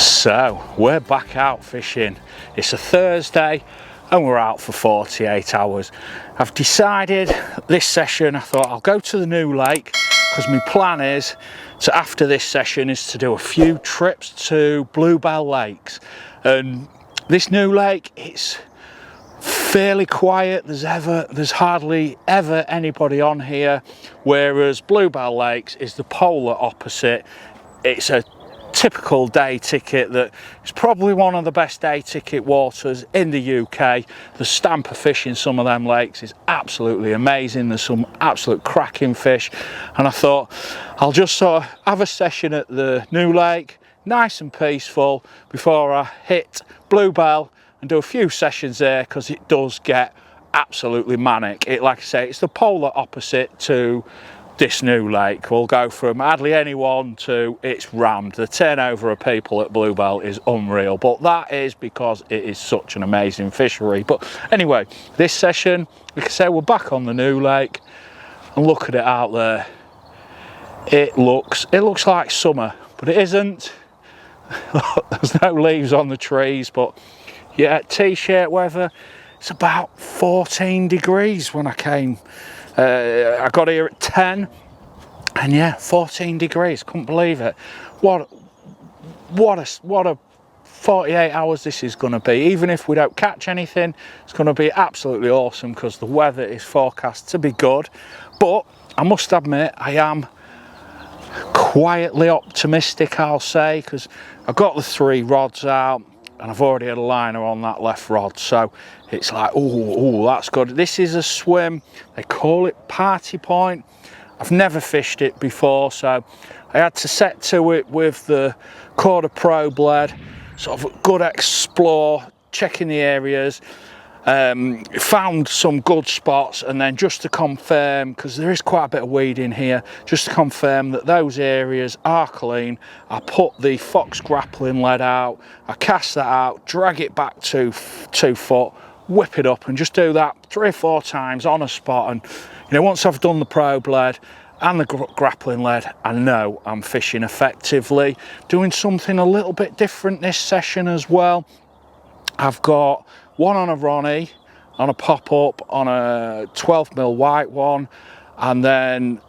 So we're back out fishing. It's a Thursday and we're out for 48 hours. I've decided this session, I thought I'll go to the new lake because my plan is to, after this session, is to do a few trips to Bluebell Lakes. And this new lake, it's fairly quiet. There's hardly ever anybody on here, whereas Bluebell Lakes is the polar opposite. It's a typical day ticket that is probably one of the best day ticket waters in the UK. The stamp of fish in some of them lakes is absolutely amazing. There's some absolute cracking fish, and I thought I'll just sort of have a session at the new lake, nice and peaceful, before I hit Bluebell and do a few sessions there, because it does get absolutely manic. Like I say, it's the polar opposite to this new lake. We'll go from hardly anyone to it's rammed. The turnover of people at Bluebell is unreal, but that is because it is such an amazing fishery. But anyway, this session, like I say, we're back on the new lake, and look at it out there. It looks like summer, but it isn't. There's no leaves on the trees, but yeah, t-shirt weather. It's about 14 degrees when I came. I got here at 10, and yeah, 14 degrees. Couldn't believe it. What a 48 hours this is going to be. Even if we don't catch anything, it's going to be absolutely awesome because the weather is forecast to be good. But I must admit, I am quietly optimistic, I'll say, because I've got the 3 rods out and I've already had a liner on that left rod, so it's like, oh, that's good. This is a swim, they call it Party Point. I've never fished it before, so I had to set to it with the Quarter Pro blade, sort of a good explore, checking the areas. Found some good spots, and then just to confirm, because there is quite a bit of weed in here, just to confirm that those areas are clean, I put the Fox grappling lead out, I cast that out, drag it back 2 foot, whip it up, and just do that 3 or 4 times on a spot. And you know, once I've done the probe lead and the grappling lead, I know I'm fishing effectively. Doing something a little bit different this session as well. I've got one on a Ronnie, on a pop-up, on a 12mm white one, and then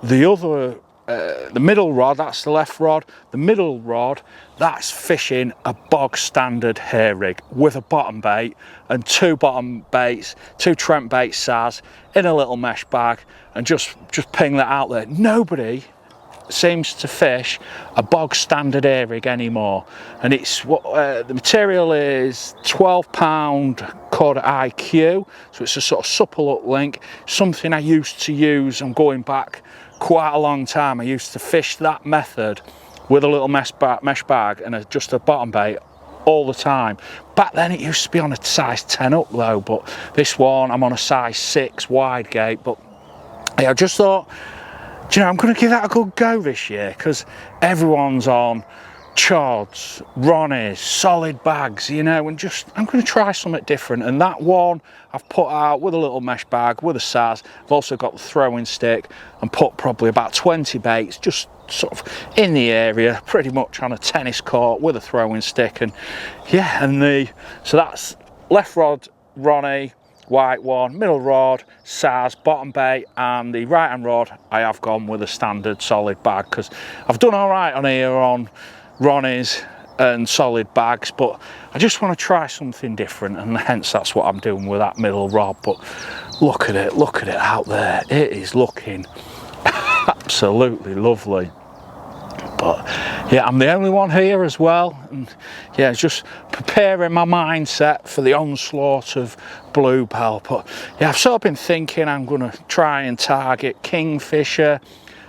the other, the middle rod, that's the left rod, the middle rod, that's fishing a bog standard hair rig with a bottom bait and 2 bottom baits, 2 Trent bait SAS in a little mesh bag, and just ping that out there. Nobody seems to fish a bog standard hair rig anymore, and it's what the material is 12-pound cod IQ, so it's a sort of supple uplink, something I used to use. I'm going back quite a long time. I used to fish that method with a little mesh bag and just a bottom bait all the time. Back then it used to be on a size 10 up though, but this one I'm on a size 6 wide gate. But yeah, I just thought, do you know, I'm going to give that a good go this year, because everyone's on chods, Ronnies, solid bags, you know, and just I'm going to try something different. And that one I've put out with a little mesh bag with a SAS. I've also got the throwing stick and put probably about 20 baits just sort of in the area, pretty much on a tennis court with a throwing stick. And yeah, and so that's left rod Ronnie, white one, middle rod SAS, bottom bait, and the right hand rod I have gone with a standard solid bag, because I've done all right on here on Ronnies and solid bags, but I just want to try something different, and hence that's what I'm doing with that middle rod. But look at it out there. It is looking absolutely lovely. But yeah, I'm the only one here as well, and yeah, just preparing my mindset for the onslaught of Bluebell. But yeah, I've sort of been thinking I'm going to try and target kingfisher,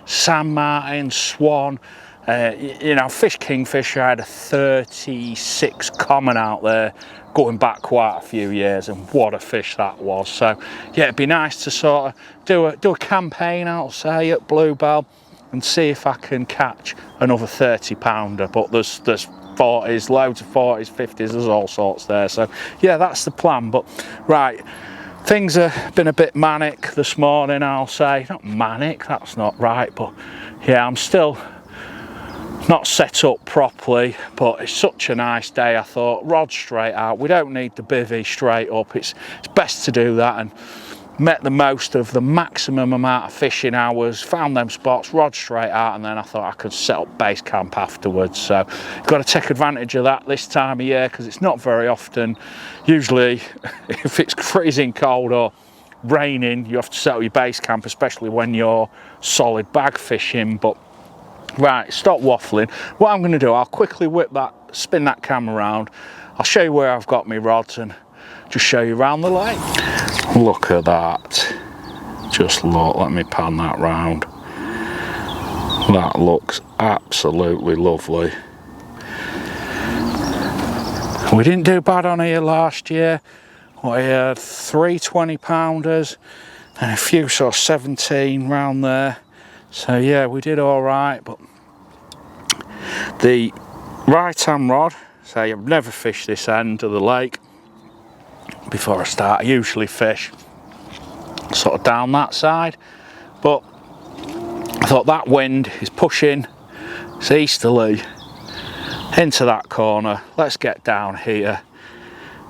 San Martin, swan. You know, fish kingfisher. I had a 36 common out there going back quite a few years, and what a fish that was. So yeah, it'd be nice to sort of do a campaign, I'll say, at Bluebell, and see if I can catch another 30-pounder. But there's 40s, loads of 40s, 50s, there's all sorts there. So yeah, that's the plan. But right, things have been a bit manic this morning, I'll say. Not manic, that's not right, but yeah, I'm still not set up properly, but it's such a nice day. I thought rod straight out, we don't need the bivvy straight up. It's best to do that, and met the most of the maximum amount of fishing hours, found them spots, rod straight out, and then I thought I could set up base camp afterwards. So you've got to take advantage of that this time of year, because it's not very often. Usually if it's freezing cold or raining, you have to set up your base camp, especially when you're solid bag fishing. But right, stop waffling. What I'm going to do, I'll quickly spin that camera around. I'll show you where I've got my rods and just show you around the lake. Look at that. Just look, let me pan that round. That looks absolutely lovely. We didn't do bad on here last year. We had 3 20-pounders and a few sort of 17 round there. So yeah, we did all right. But the right hand rod, say I've never fished this end of the lake before I start. I usually fish sort of down that side, but I thought that wind is pushing, it's easterly, into that corner. Let's get down here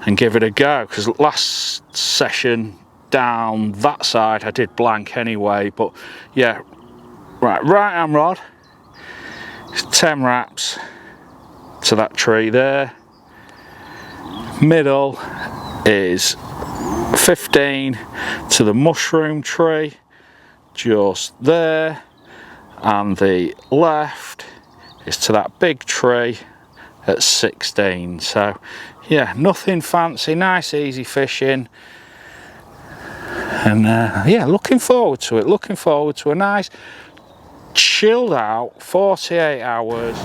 and give it a go, because last session down that side I did blank anyway. But yeah, right hand rod, it's 10 wraps to that tree there, middle is 15 to the mushroom tree just there, and the left is to that big tree at 16. So yeah, nothing fancy, nice easy fishing, and yeah, looking forward to it, looking forward to a nice chilled out 48 hours.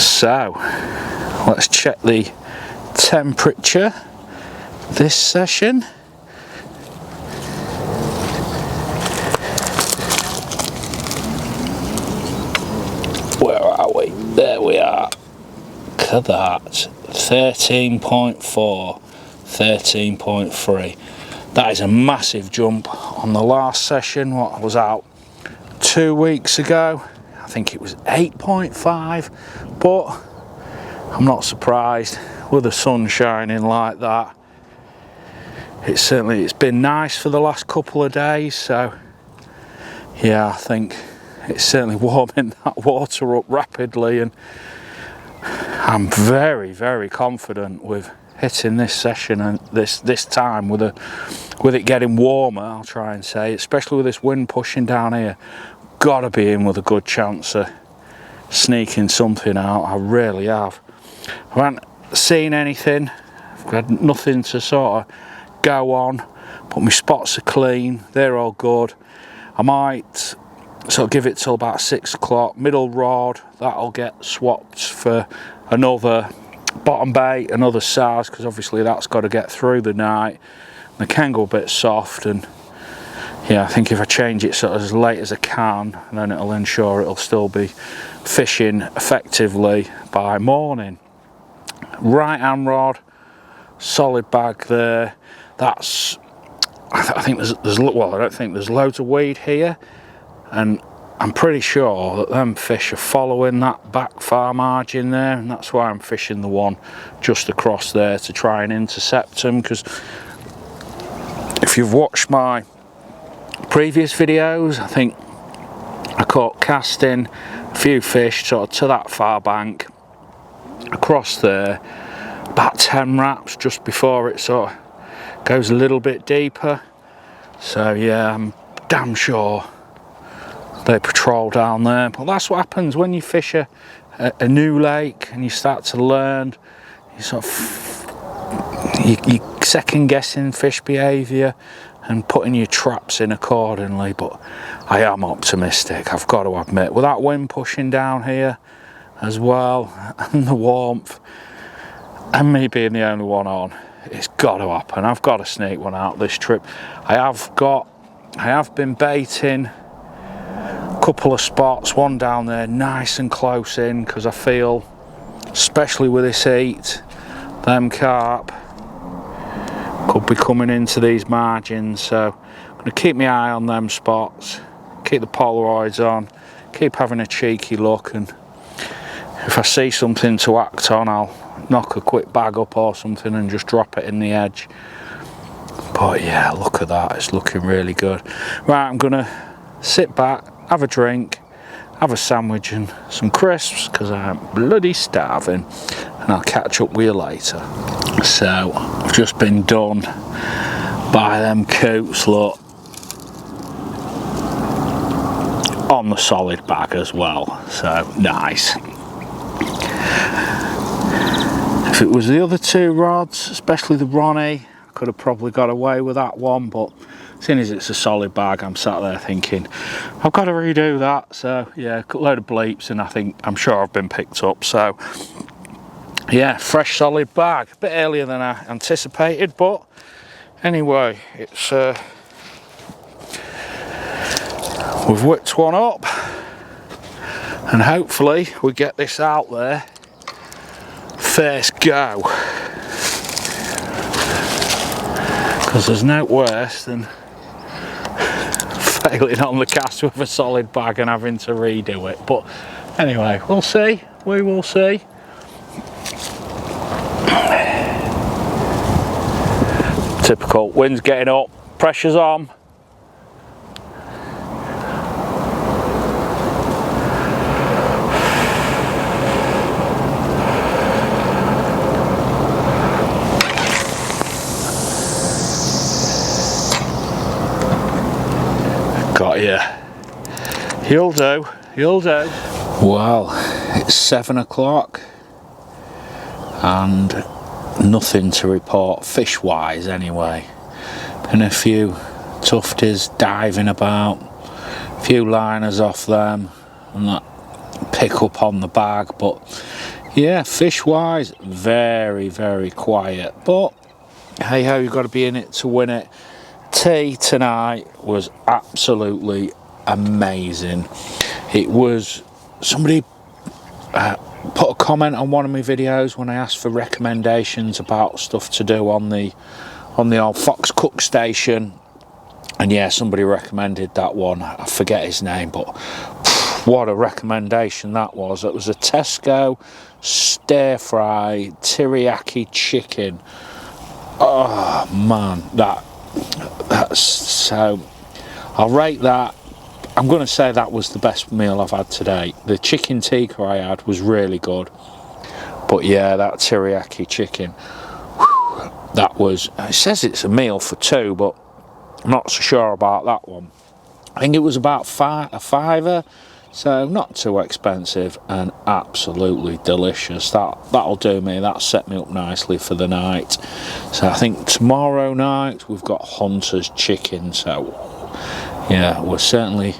So let's check the temperature this session. Where are we? There we are. Look at that. 13.4, 13.3. That is a massive jump on the last session. What, I was out 2 weeks ago, I think it was 8.5, but I'm not surprised with the sun shining like that. It's been nice for the last couple of days, so yeah, I think it's certainly warming that water up rapidly, and I'm very, very confident with hitting this session and this time with it getting warmer. I'll try and say, especially with this wind pushing down here, gotta be in with a good chance of sneaking something out. I really have. I haven't seen anything, I've had nothing to sort of go on, but my spots are clean, they're all good. I might sort of give it till about 6 o'clock, middle rod, that'll get swapped for another bottom bait, another size, because obviously that's got to get through the night. They can go a bit soft, and yeah, I think if I change it sort of as late as I can, then it'll ensure it'll still be fishing effectively by morning. Right hand rod, solid bag there. That's, I think there's well, I don't think there's loads of weed here, and I'm pretty sure that them fish are following that back far margin there, and that's why I'm fishing the one just across there to try and intercept them. Because if you've watched my previous videos, I think I caught casting a few fish sort of to that far bank across there, about 10 wraps just before it sort of goes a little bit deeper. So yeah, I'm damn sure they patrol down there. But that's what happens when you fish a new lake and you start to learn. You sort of you second guessing fish behaviour and putting your traps in accordingly. But I am optimistic, I've got to admit, with that wind pushing down here as well, and the warmth, and me being the only one on, it's got to happen. I've got to sneak one out this trip. I have been baiting a couple of spots, one down there nice and close in, because I feel, especially with this heat, them carp could be coming into these margins. So I'm going to keep my eye on them spots, keep the Polaroids on, keep having a cheeky look, and if I see something to act on, I'll knock a quick bag up or something and just drop it in the edge. But yeah, look at that, it's looking really good. Right, I'm gonna sit back, have a drink, have a sandwich and some crisps because I'm bloody starving, and I'll catch up with you later. So I've just been done by them coots, look, on the solid bag as well, so nice. If it was the other two rods, especially the Ronnie, I could have probably got away with that one, but seeing as it's a solid bag, I'm sat there thinking I've got to redo that. So yeah, a load of bleeps, and I'm sure I've been picked up. So yeah, fresh solid bag, a bit earlier than I anticipated, but anyway, it's we've whipped one up, and hopefully we get this out there first go, because there's no worse than failing on the cast with a solid bag and having to redo it. But anyway, we'll see, we will see. Typical, wind's getting up, pressure's on. Got you. You'll do, you'll do. Well, it's 7 o'clock and nothing to report fish wise anyway. Been a few tufties diving about, a few liners off them and that pick up on the bag, but yeah, fish wise very, very quiet, but hey ho, you've got to be in it to win it. Tea tonight was absolutely amazing. It was, somebody put a comment on one of my videos when I asked for recommendations about stuff to do on the old Fox Cook station, and yeah, somebody recommended that one. I forget his name, but what a recommendation that was. It was a Tesco stir fry teriyaki chicken. Oh man, that's so, I'll rate that. I'm going to say that was the best meal I've had today. The chicken tikka I had was really good, but yeah, that teriyaki chicken, whew, that was, it says it's a meal for two, but I'm not so sure about that one. I think it was about a fiver, so not too expensive and absolutely delicious. That'll do me. That set me up nicely for the night. So I think tomorrow night we've got Hunter's chicken, so yeah, we're certainly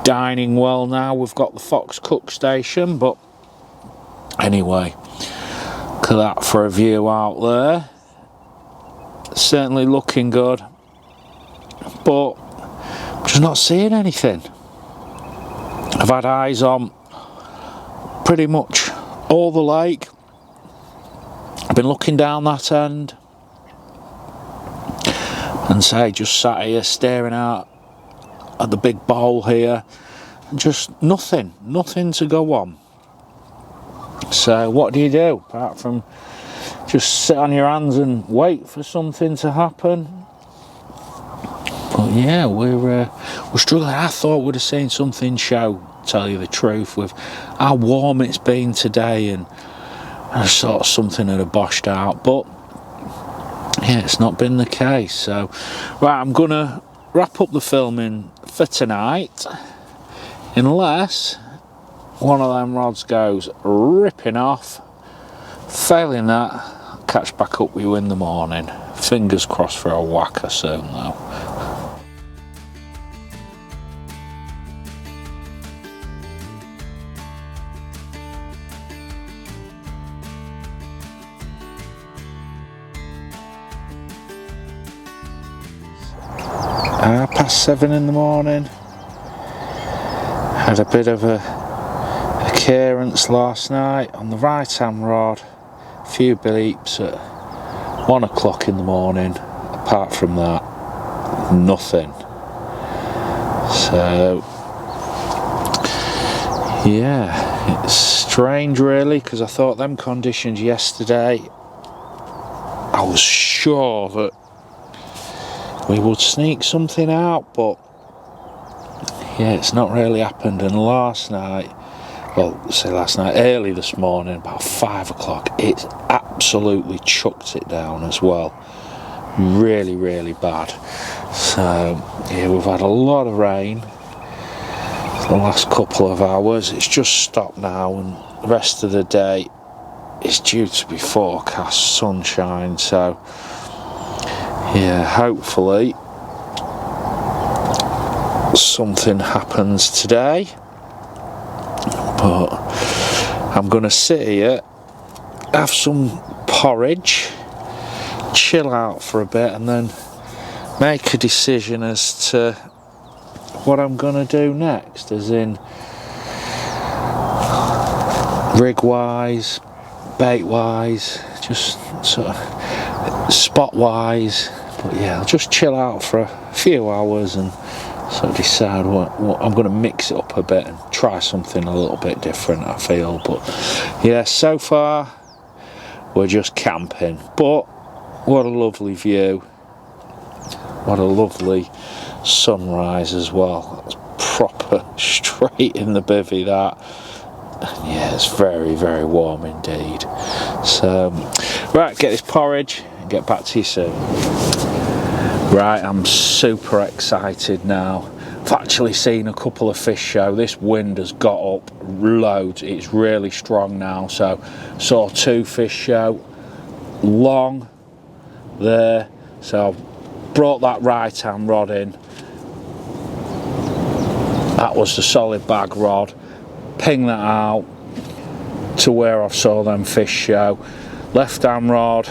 dining well now. We've got the Fox Cook station, but anyway, look at that for a view out there. Certainly looking good, but I'm just not seeing anything. I've had eyes on pretty much all the lake. I've been looking down that end and say, just sat here staring out at the big bowl here, and just nothing to go on. So what do you do apart from just sit on your hands and wait for something to happen? But yeah, we're struggling. I thought we'd have seen something show, tell you the truth, with how warm it's been today, and I thought something had boshed out, but yeah, it's not been the case. So right, I'm gonna wrap up the filming for tonight, unless one of them rods goes ripping off. Failing that, I'll catch back up with you in the morning. Fingers crossed for a whacker soon though. Past 7 in the morning. Had a bit of a occurrence last night on the right hand rod. A few bleeps at 1 o'clock in the morning. Apart from that, nothing. So yeah, It's strange really, because I thought them conditions yesterday, I was sure that we would sneak something out, but yeah, it's not really happened. And last night, early this morning, about 5 o'clock, it's absolutely chucked it down as well. Really, really bad. So yeah, we've had a lot of rain the last couple of hours. It's just stopped now, and the rest of the day is due to be forecast sunshine. So yeah, hopefully something happens today. But I'm gonna sit here, have some porridge, chill out for a bit, and then make a decision as to what I'm gonna do next, as in rig wise, bait wise, just sort of spot wise. But yeah, I'll just chill out for a few hours and sort of decide what I'm going to mix it up a bit and try something a little bit different, I feel. But yeah, so far we're just camping, but what a lovely view, what a lovely sunrise as well. That's proper straight in the bivvy, that. And yeah, it's very, very warm indeed. So right, get this porridge and get back to you soon. Right, I'm super excited now. I've actually seen a couple of fish show. This wind has got up loads. It's really strong now. So saw 2 fish show, long there. So I brought that right hand rod in. That was the solid bag rod. Ping that out to where I saw them fish show. Left hand rod,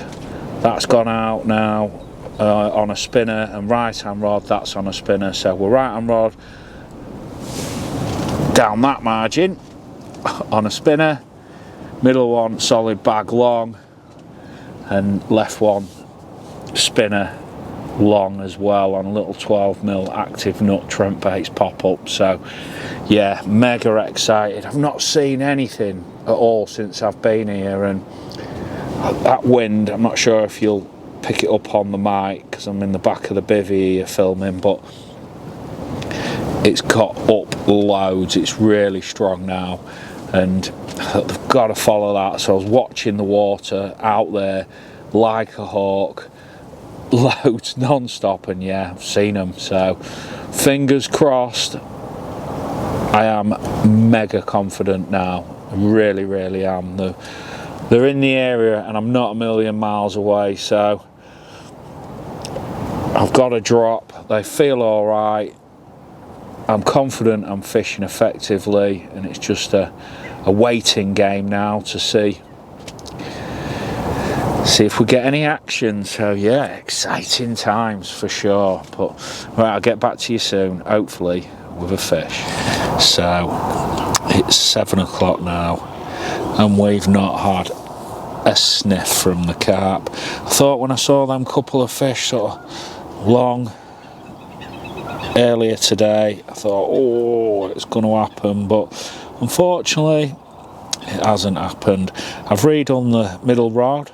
that's gone out now. On a spinner, and right hand rod, that's on a spinner. So we're right hand rod down that margin on a spinner, middle one solid bag long, and left one spinner long as well on a little 12mm active nut Trent baits pop up. So yeah, mega excited. I've not seen anything at all since I've been here, and that wind, I'm not sure if you'll pick it up on the mic because I'm in the back of the bivvy here filming, but it's got up loads. It's really strong now, and I've got to follow that. So I was watching the water out there like a hawk, loads non-stop, and yeah, I've seen them. So fingers crossed. I am mega confident now. I really, really am. They're in the area and I'm not a million miles away, so I've got a drop. They feel all right. I'm confident I'm fishing effectively, and it's just a waiting game now to see if we get any action. So yeah, exciting times for sure. But right, I'll get back to you soon, hopefully with a fish. So it's 7 o'clock now and we've not had a sniff from the carp. I thought when I saw them couple of fish sort of long earlier today, I thought, oh, it's going to happen, but unfortunately it hasn't happened. I've redone the middle rod.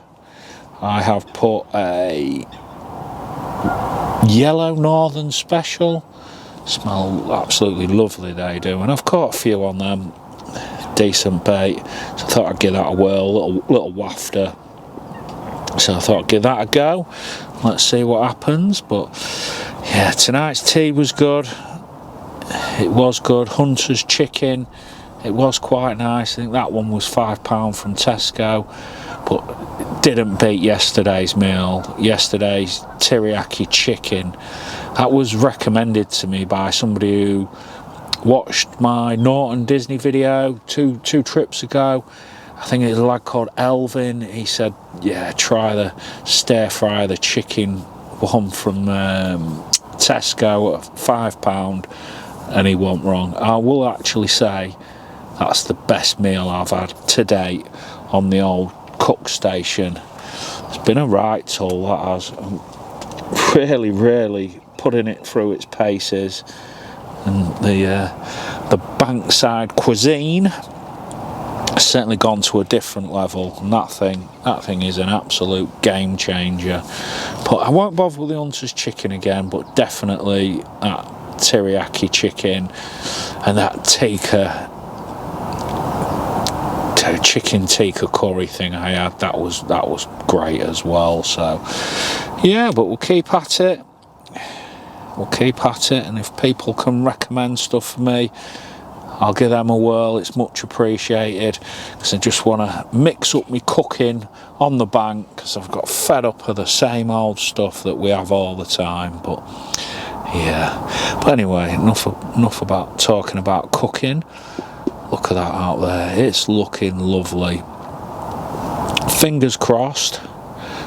I have put a yellow northern special. Smell absolutely lovely, they do, and I've caught a few on them. Decent bait, so I thought I'd give that a whirl, little wafter. So I thought I'd give that a go. Let's see what happens. But yeah, tonight's tea was good. It was good. Hunter's chicken, it was quite nice. I think that one was £5 from Tesco, but it didn't beat yesterday's meal. Yesterday's teriyaki chicken, that was recommended to me by somebody who watched my Norton Disney video two trips ago. I think it was a lad called Elvin. He said, yeah, try the stir fry, the chicken one from Tesco at £5, and he wasn't wrong. I will actually say that's the best meal I've had to date on the old cook station. It's been a right tool, that has. Really, really putting it through its paces. And the Bankside cuisine, certainly gone to a different level, and that thing is an absolute game changer. But I won't bother with the Hunter's chicken again, but definitely that teriyaki chicken and that chicken tikka curry thing I had, that was great as well. So yeah, but we'll keep at it, and if people can recommend stuff for me, I'll give them a whirl. It's much appreciated, because I just want to mix up my cooking on the bank, because I've got fed up of the same old stuff that we have all the time. But yeah, but anyway, enough about talking about cooking. Look at that out there, it's looking lovely. Fingers crossed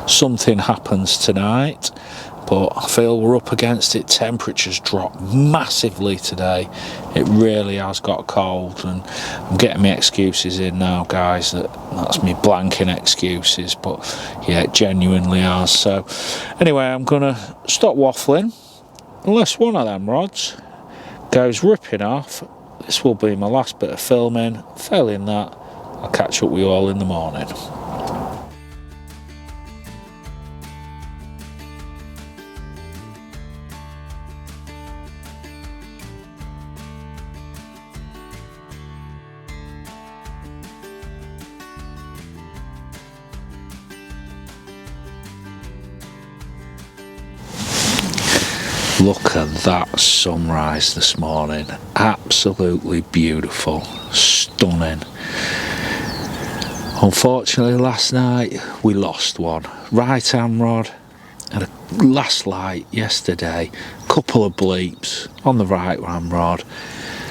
something happens tonight, but I feel we're up against it. Temperatures dropped massively today. It really has got cold, and I'm getting my excuses in now, guys. That's me blanking excuses, but yeah, it genuinely has. So anyway, I'm gonna stop waffling, unless one of them rods goes ripping off. This will be my last bit of filming. Failing that, I'll catch up with you all in the morning. Look at that sunrise this morning, absolutely beautiful, stunning. Unfortunately last night we lost one, right hand rod, and a last light yesterday, couple of bleeps on the right hand rod,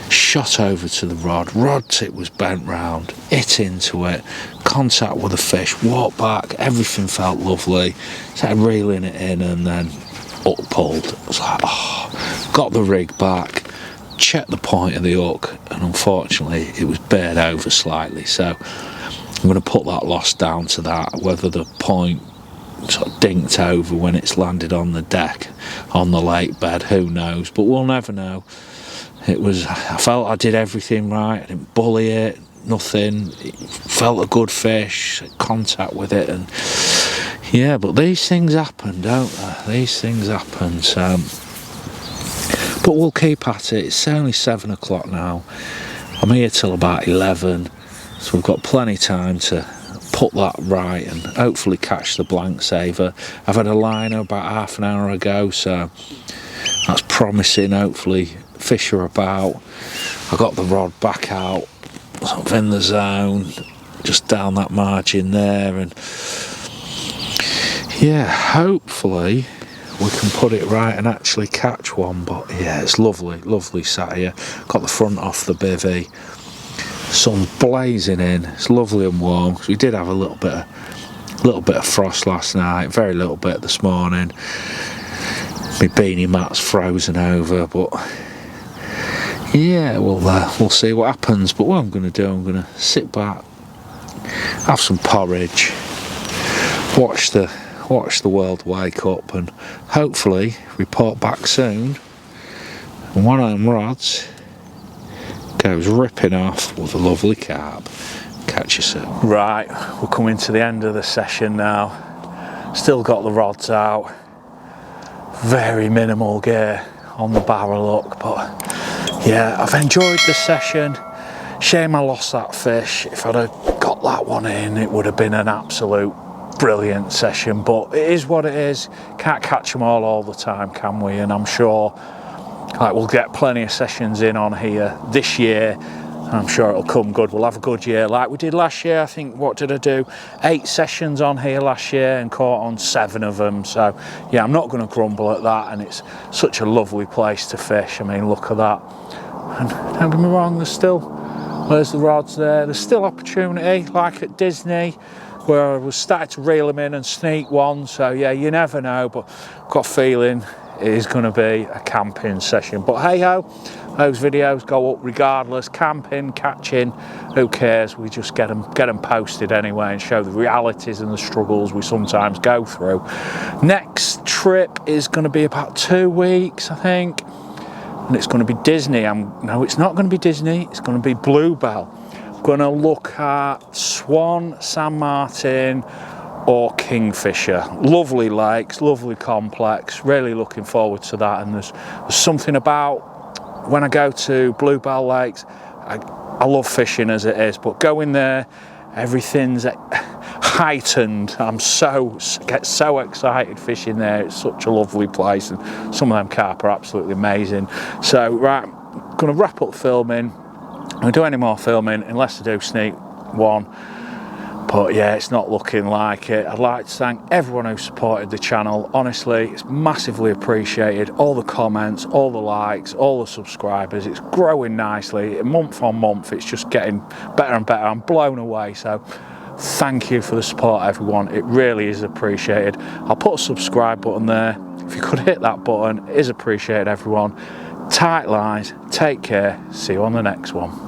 shot over to the rod tip was bent round, hit into it, contact with the fish, walked back, everything felt lovely, started reeling it in, and then pulled. It was like, oh, got the rig back, checked the point of the hook, and unfortunately it was bared over slightly. So I'm going to put that loss down to that. Whether the point sort of dinked over when it's landed on the deck on the lake bed, who knows, but we'll never know. I felt I did everything right. I didn't bully it, nothing. It felt a good fish, contact with it, and yeah, but these things happen, don't they? These things happen. So, but we'll keep at it. It's only 7 o'clock now. I'm here till about 11, so we've got plenty of time to put that right and hopefully catch the blank saver. I've had a liner about half an hour ago, so that's promising. Hopefully fish are about. I got the rod back out, sort of in the zone, just down that margin there, and yeah, hopefully we can put it right and actually catch one. But yeah, it's lovely sat here. Got the front off the bivvy, sun blazing in. It's lovely and warm. We did have a little bit of frost last night, very little bit this morning. My beanie mat's frozen over, but yeah, we'll see what happens. But what I'm going to do, I'm going to sit back, have some porridge, watch the world wake up, and hopefully report back soon. And one of them rods goes ripping off with a lovely carp. Catch you soon. Right, we're coming to the end of the session now. Still got the rods out. Very minimal gear on the barrel hook, but yeah, I've enjoyed the session. Shame I lost that fish. If I'd have got that one in, it would have been an absolute brilliant session, but it is what it is. Can't catch them all the time, can we? And I'm sure we'll get plenty of sessions in on here this year, and I'm sure it'll come good. We'll have a good year like we did last year. I think, what did I do? 8 sessions on here last year and caught on 7 of them. So yeah, I'm not going to grumble at that, and it's such a lovely place to fish. I mean, look at that. And don't get me wrong, there's the rods there. There's still opportunity, like at Disney, where I was starting to reel them in and sneak one. So yeah, you never know, but I've got a feeling it is going to be a camping session. But hey ho, those videos go up regardless. Camping, catching, who cares? We just get them posted anyway and show the realities and the struggles we sometimes go through. Next trip is going to be about 2 weeks, I think, and it's going to be Disney. No, it's not going to be Disney. It's going to be Bluebell. I'm gonna look at swan, San Martin or kingfisher. Lovely lakes, lovely complex, really looking forward to that. And there's something about when I go to Bluebell Lakes, I love fishing as it is, but going there, everything's heightened. Get so excited fishing there. It's such a lovely place, and some of them carp are absolutely amazing. So right, I'm gonna wrap up filming. I don't do any more filming unless I do sneak one, but yeah, it's not looking like it. I'd like to thank everyone who supported the channel. Honestly, it's massively appreciated. All the comments, all the likes, all the subscribers. It's growing nicely. Month on month, it's just getting better and better. I'm blown away. So thank you for the support, everyone. It really is appreciated. I'll put a subscribe button there. If you could hit that button, it is appreciated, everyone. Tight lines, take care. See you on the next one.